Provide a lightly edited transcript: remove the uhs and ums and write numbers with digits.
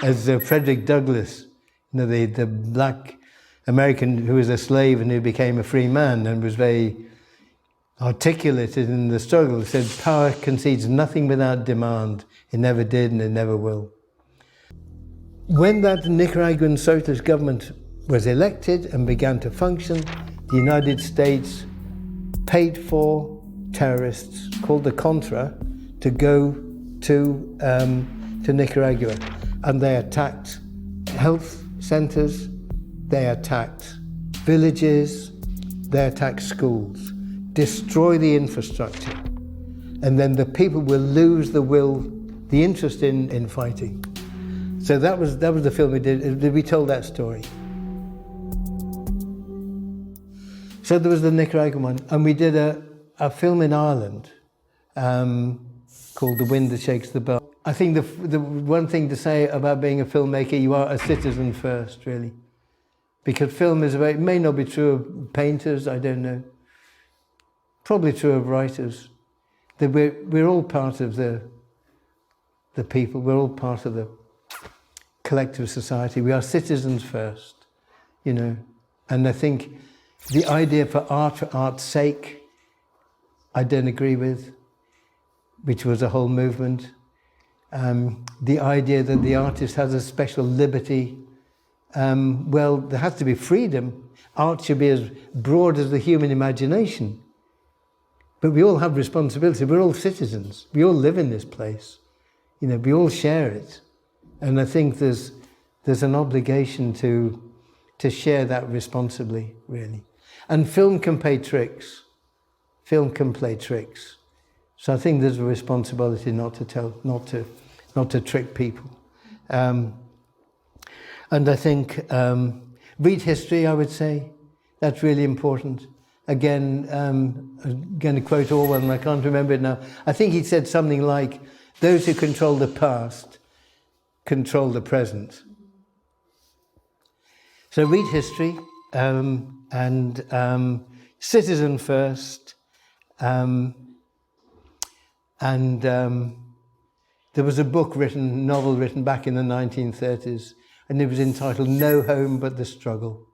as Frederick Douglass, the black American who was a slave and who became a free man and was very articulate in the struggle, said, "Power concedes nothing without demand. It never did and it never will." When that Nicaraguan socialist government was elected and began to function, the United States paid for terrorists called the Contra to go to Nicaragua, and they attacked health centers, they attacked villages, they attacked schools, destroy the infrastructure, and then the people will lose the interest in fighting. So that was the film we did. We told that story. So there was the Nicaraguan one, and we did a film in Ireland called The Wind That Shakes the Boat. I think the one thing to say about being a filmmaker, you are a citizen first, really. Because film is about, it may not be true of painters, I don't know. Probably true of writers. That we're all part of the people, we're all part of the collective society. We are citizens first, And I think the idea for art's sake, I don't agree with, which was a whole movement. The idea that the artist has a special liberty, well, there has to be freedom. Art should be as broad as the human imagination. But we all have responsibility. We're all citizens. We all live in this place. We all share it. And I think there's an obligation to share that responsibly, really. And film can play tricks. Film can play tricks. So I think there's a responsibility not to trick people. And I think read history, I would say. That's really important. Again, I'm going to quote Orwell, and I can't remember it now. I think he said something like, "Those who control the past control the present." So read history, and citizen first. There was a novel written back in the 1930s, and it was entitled "No Home But the Struggle."